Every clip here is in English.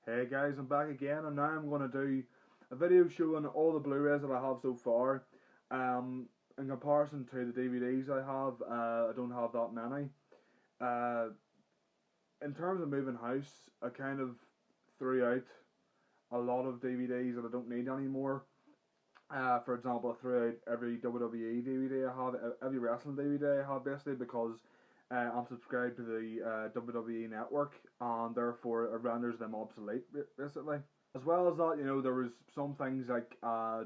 Hey guys, I'm back again, and now I'm going to do a video showing all the Blu-rays that I have so far. In comparison to the DVDs I have, I don't have that many. Uh, in terms of moving house, I kind of threw out a lot of DVDs that I don't need anymore. For example, I threw out every WWE DVD I have, every wrestling DVD I have, basically because I'm subscribed to the WWE network, and therefore it renders them obsolete, basically. As well as that, there was some things like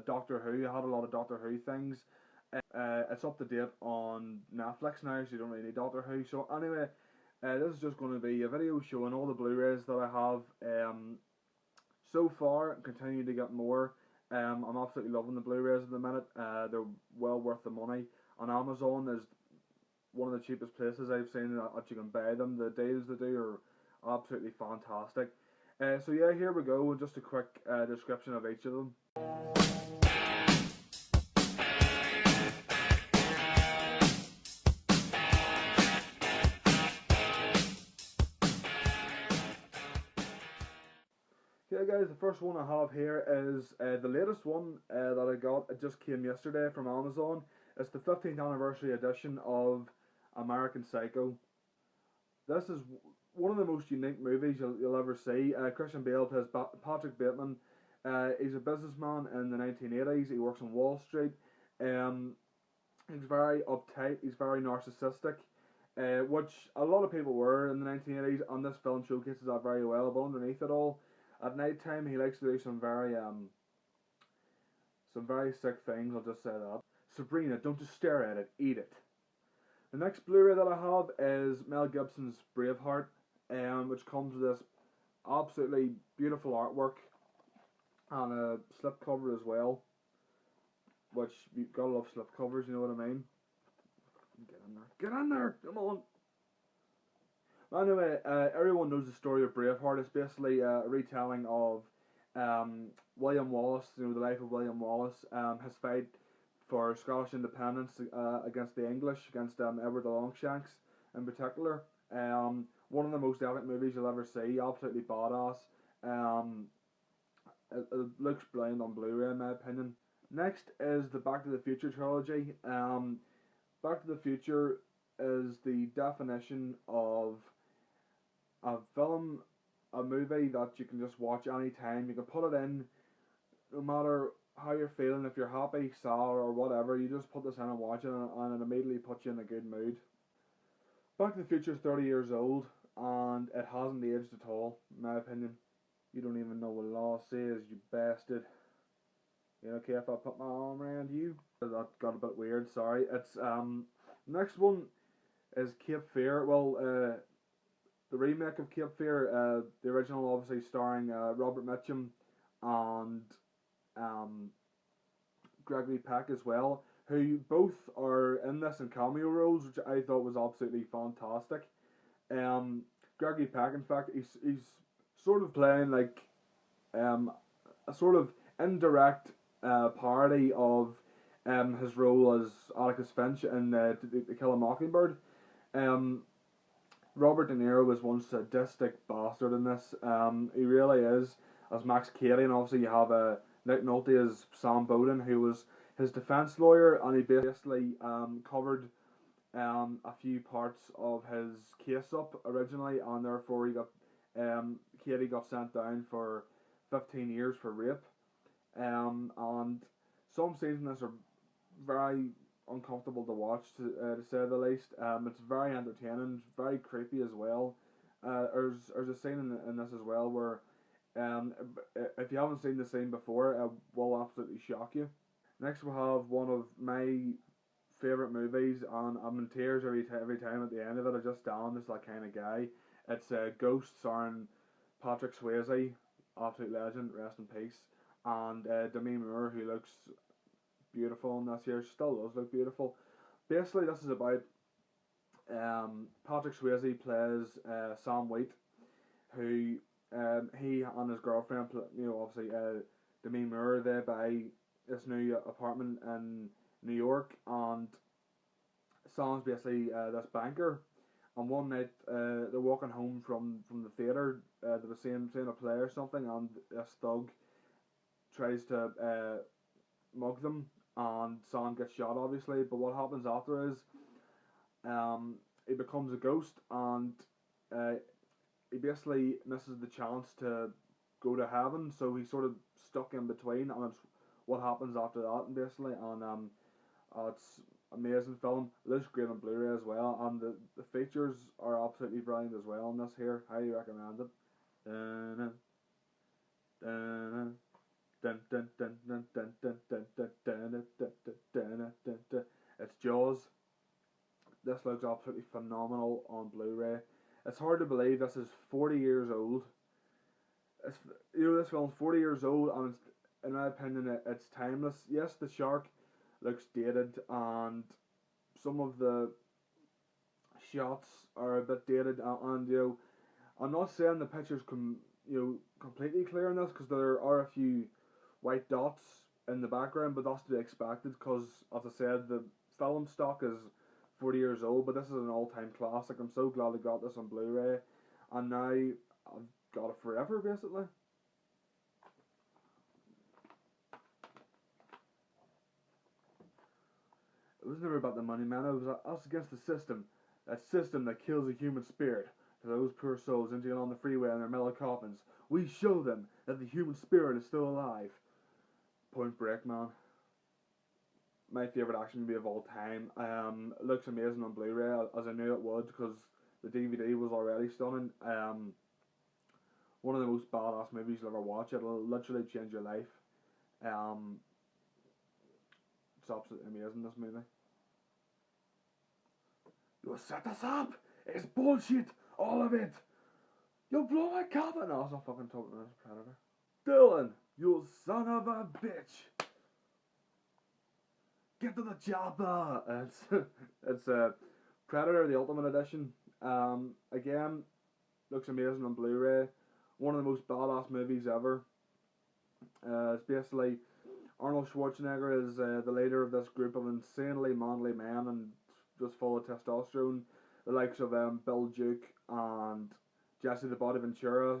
Doctor Who. I had a lot of Doctor Who things. It's up to date on Netflix now, so you don't really need Doctor Who. So anyway, this is just going to be a video showing all the Blu-rays that I have so far, and continue to get more. I'm absolutely loving the Blu-rays at the minute. They're well worth the money. On Amazon is one of the cheapest places I've seen that you can buy them. The deals they do are absolutely fantastic. So yeah, here we go. Just a quick description of each of them. Okay guys, the first one I have here is the latest one that I got. It just came yesterday from Amazon. It's the 15th anniversary edition of American Psycho. This is one of the most unique movies you'll ever see. Christian Bale plays Patrick Bateman. He's a businessman in the 1980s. He works on Wall Street. He's very uptight. He's very narcissistic, which a lot of people were in the 1980s, and this film showcases that very well. But underneath it all, at night time, he likes to do some very sick things. I'll just say that. Sabrina, don't just stare at it, eat it. The next Blu-ray that I have is Mel Gibson's Braveheart, which comes with this absolutely beautiful artwork and a slipcover as well. Which you've gotta love slipcovers, you know what I mean? Get in there, get in there, come on. Anyway, everyone knows the story of Braveheart. It's basically a retelling of William Wallace, the life of William Wallace, his fight for Scottish independence against the English, against Edward the Longshanks in particular. One of the most epic movies you'll ever see, absolutely badass. It looks brilliant on Blu-ray in my opinion. Next is the Back to the Future trilogy. Back to the Future is the definition of a film, a movie that you can just watch anytime. You can put it in no matter how you're feeling. If you're happy, sad, or whatever, you just put this in and watch it, and it immediately puts you in a good mood. Back to the Future is 30 years old, and it hasn't aged at all, in my opinion. You don't even know what law says, you bastard. You okay if I put my arm around you? That got a bit weird, sorry. It's next one is Cape Fear. Well, the remake of Cape Fear, the original obviously starring Robert Mitchum and Gregory Peck as well, who both are in this in cameo roles, which I thought was absolutely fantastic. Gregory Peck, in fact, he's sort of playing like a sort of indirect parody of his role as Atticus Finch in To Kill a Mockingbird. Robert De Niro was one sadistic bastard in this. He really is, as Max Cady, and obviously you have Nick Nolte as Sam Bowden, who was his defense lawyer, and he basically covered a few parts of his case up originally, and therefore he got Cady got sent down for 15 years for rape. And some scenes in this are very uncomfortable to watch, to say the least. It's very entertaining, very creepy as well. There's a scene in this as well where if you haven't seen the scene before, it will absolutely shock you. Next we have one of my favourite movies, and I'm in tears every time at the end of it. I just am just that kind of guy. It's Ghost, starring Patrick Swayze, absolute legend, rest in peace, and Demi Moore, who looks beautiful in this here. She still does look beautiful. Basically, this is about Patrick Swayze plays Sam Wheat, who he and his girlfriend, obviously Demi Moore, they buy this new apartment in New York, and Sam's basically this banker. And one night they're walking home from the theatre they were seeing a play or something, and this thug tries to mug them, and Sam gets shot obviously. But what happens after is he becomes a ghost, and he basically misses the chance to go to heaven, so he's sort of stuck in between, and it's what happens after that, and basically, and it's amazing film. It looks great on Blu-ray as well, and the features are absolutely brilliant as well in this here. Highly recommend it. Dun, dun, dun, dun, dun, dun, dun, dun, dun, dun, dun, dun, dun, dun, dun. It's Jaws. This looks absolutely phenomenal on Blu-ray. It's hard to believe this is 40 years old. It's, this film's 40 years old, and it's, in my opinion, it's timeless. Yes, the shark looks dated, and some of the shots are a bit dated, and I'm not saying the pictures completely clear in this, because there are a few white dots in the background, but that's to be expected, because as I said, the film stock is 40 years old, but this is an all-time classic. I'm so glad I got this on Blu-ray, and now I've got it forever, basically. It was never about the money, man. It was us against the system. That system that kills the human spirit. To those poor souls injured on the freeway in their metal coffins, we show them that the human spirit is still alive. Point Break, man. My favourite action movie of all time. It looks amazing on Blu-ray, as I knew it would, because the DVD was already stunning. One of the most badass movies you'll ever watch. It'll literally change your life. It's absolutely amazing, this movie. You set us up! It's bullshit! All of it! You'll blow my cover! No, I was not fucking talking to this Predator. Dylan! You son of a bitch! Get to the chopper! It's Predator, the Ultimate Edition. Again, looks amazing on Blu-ray. One of the most badass movies ever. It's basically Arnold Schwarzenegger is the leader of this group of insanely manly men and just full of testosterone. The likes of Bill Duke and Jesse the Body Ventura,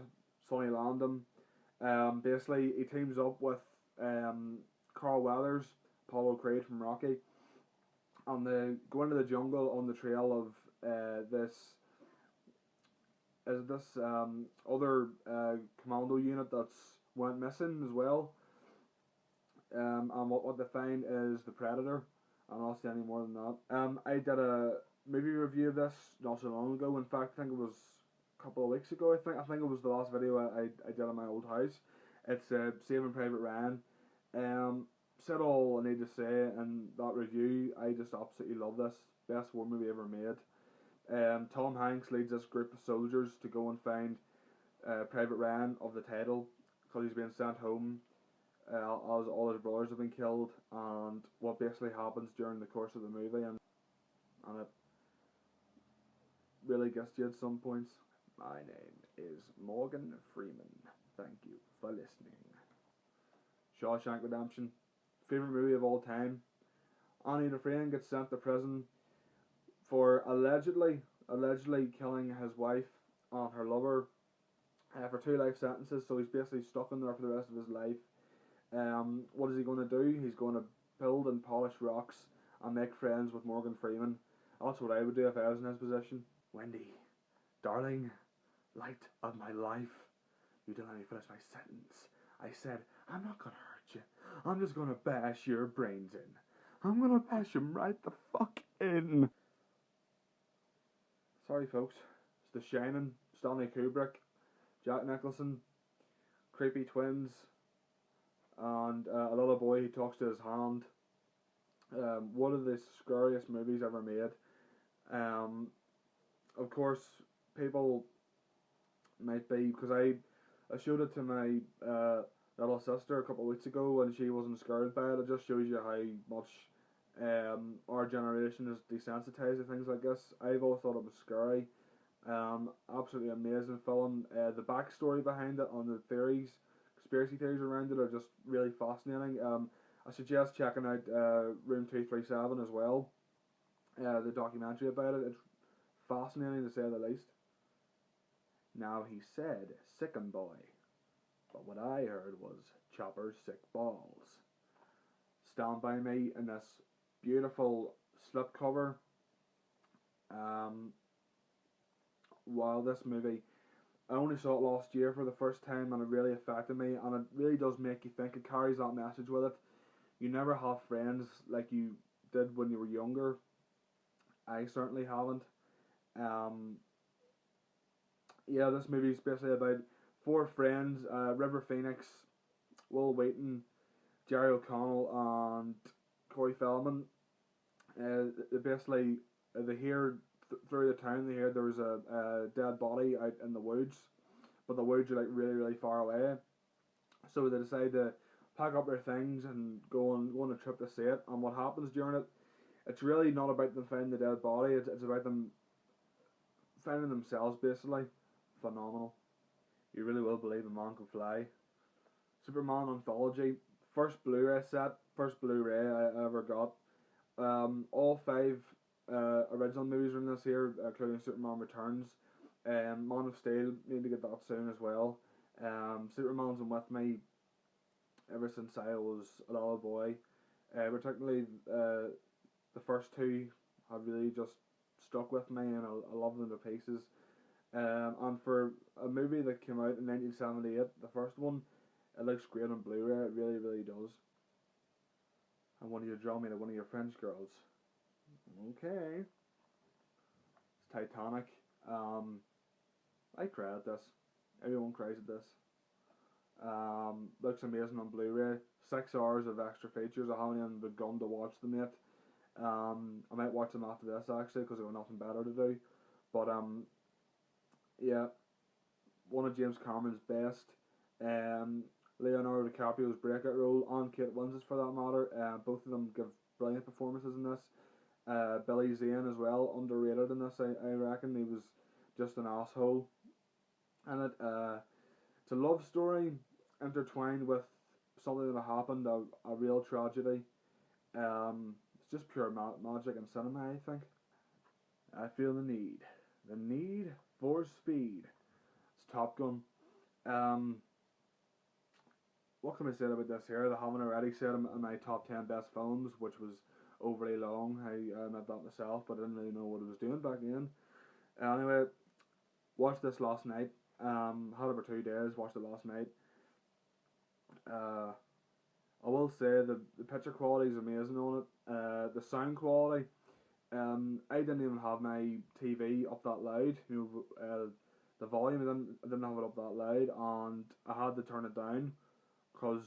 Sonny Landham. Basically, he teams up with Carl Weathers, Apollo Creed from Rocky, and they go into the jungle on the trail of this other commando unit that's went missing as well. And what they find is the Predator. I'm not saying any more than that. I did a movie review of this not so long ago. In fact, I think it was a couple of weeks ago. I think it was the last video I did on my old house. It's Saving Private Ryan. Said all I need to say in that review. I just absolutely love this. Best war movie ever made. Tom Hanks leads this group of soldiers to go and find Private Ryan of the title, because he's been sent home as all his brothers have been killed, and what basically happens during the course of the movie, and it really gets you at some points. My name is Morgan Freeman. Thank you for listening. Shawshank Redemption, favorite movie of all time. Annie Dufresne gets sent to prison for allegedly killing his wife and her lover for 2 life sentences, so he's basically stuck in there for the rest of his life. What is he going to do? He's going to build and polish rocks and make friends with Morgan Freeman. That's what I would do if I was in his position. Wendy, darling, light of my life, you didn't let me finish my sentence. I said, I'm not going to hurt you. I'm just going to bash your brains in. I'm going to bash them right the fuck in. Sorry folks, it's The Shining, Stanley Kubrick, Jack Nicholson, creepy twins, and a little boy who talks to his hand. One of the scariest movies ever made. Of course, people might be, because I showed it to my little sister a couple of weeks ago and she wasn't scared by it. It just shows you how much our generation is desensitized to things like this. I've always thought it was scary. Absolutely amazing film. The backstory behind it and the theories, conspiracy theories around it are just really fascinating. I suggest checking out Room 237 as well. The documentary about it. It's fascinating to say the least. Now he said sickin' boy, but what I heard was Chopper's sick balls. Stand by me in this beautiful slipcover. Wow, this movie, I only saw it last year for the first time and it really affected me, and it really does make you think. It carries that message with it. You never have friends like you did when you were younger. I certainly haven't. Um, yeah, this movie is basically about four friends: River Phoenix, Will Wheaton, Jerry O'Connell, and Corey Feldman. They basically they hear through the town. They hear there was a dead body out in the woods, but the woods are like really really far away. So they decide to pack up their things and go on a trip to see it. And what happens during it? It's really not about them finding the dead body. It's about them finding themselves basically. Phenomenal. You really will believe a man can fly. Superman Anthology, first Blu-ray set, first Blu-ray I ever got. All five original movies are in this here, including Superman Returns. Man of Steel, need to get that soon as well. Superman's been with me ever since I was a little boy. Particularly the first two have really just stuck with me, and I love them to pieces. And for a movie that came out in 1978, the first one, it looks great on Blu-ray. It really, really does. I want you to draw me to one of your French girls. Okay. It's Titanic. I cry at this. Everyone cries at this. Looks amazing on Blu-ray. 6 hours of extra features. I haven't even begun to watch them yet. I might watch them after this actually because I've got nothing better to do. But yeah, one of James Cameron's best. Leonardo DiCaprio's breakout role, and Kate Winslet for that matter. Both of them give brilliant performances in this. Billy Zane as well, underrated in this. I reckon he was just an asshole. And it's a love story intertwined with something that happened, a real tragedy. It's just pure magic and cinema, I think. I feel the need for speed. It's Top Gun. What can I say about this here? I haven't already said in my top 10 best films, which was overly long. I admit that myself, but I didn't really know what I was doing back then. Anyway, watched this last night. Had it for 2 days, watched it last night. I will say the picture quality is amazing on it. The sound quality, I didn't even have my TV up that loud. The volume, I didn't have it up that loud, and I had to turn it down because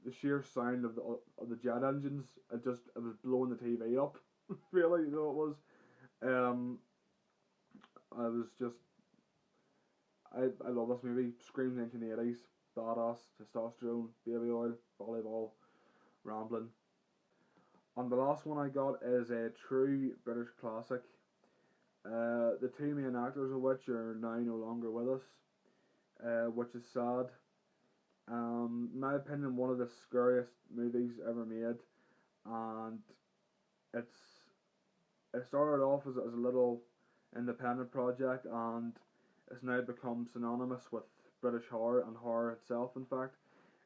the sheer sound of the jet engines, it was blowing the TV up. Really, it was. I was just, I love this movie. Screams 1980s, badass, testosterone, baby oil, volleyball, rambling. And the last one I got is a true British classic. The two main actors of which are now no longer with us, which is sad. In my opinion, one of the scariest movies ever made, and it started off as a little independent project, and it's now become synonymous with British horror and horror itself. In fact,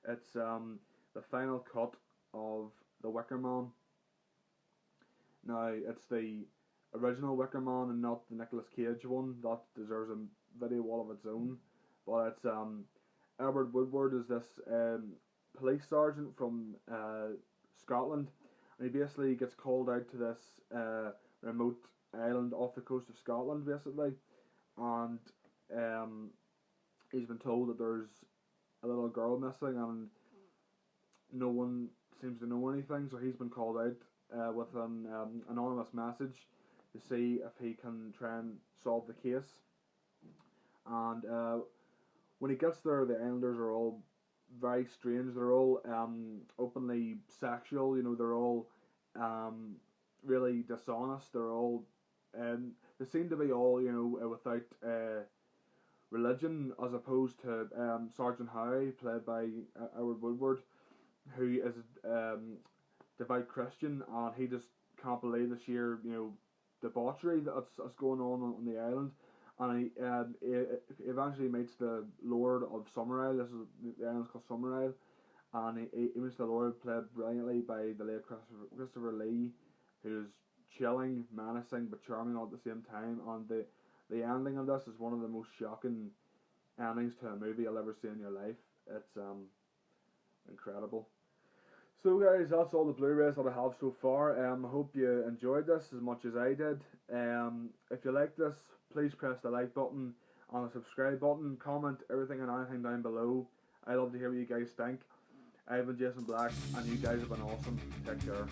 it's the final cut of The Wicker Man. Now, it's the original Wicker Man and not the Nicolas Cage one. That deserves a video all of its own. But it's Edward Woodward is this police sergeant from Scotland, and he basically gets called out to this remote island off the coast of Scotland, basically, and he's been told that there's a little girl missing, and no one seems to know anything, so he's been called out with an anonymous message to see if he can try and solve the case. And when he gets there, the islanders are all very strange. They're all openly sexual. You know, they're all really dishonest. They're all they seem to be all, you know, without religion, as opposed to Sergeant Howe, played by Edward Woodward, who is devout Christian, and he just can't believe the sheer, you know, debauchery that's going on the island. and he eventually meets the Lord of Summerisle. This is the island's called Summerisle, and he meets the Lord, played brilliantly by the late Christopher Lee, who's chilling, menacing, but charming all at the same time. And the ending of this is one of the most shocking endings to a movie you'll ever see in your life. It's incredible. So guys, that's all the Blu-rays that I have so far. I hope you enjoyed this as much as I did. If you like this, please press the like button and the subscribe button. Comment everything and anything down below. I love to hear what you guys think. I've been Jason Black, and you guys have been awesome. Take care.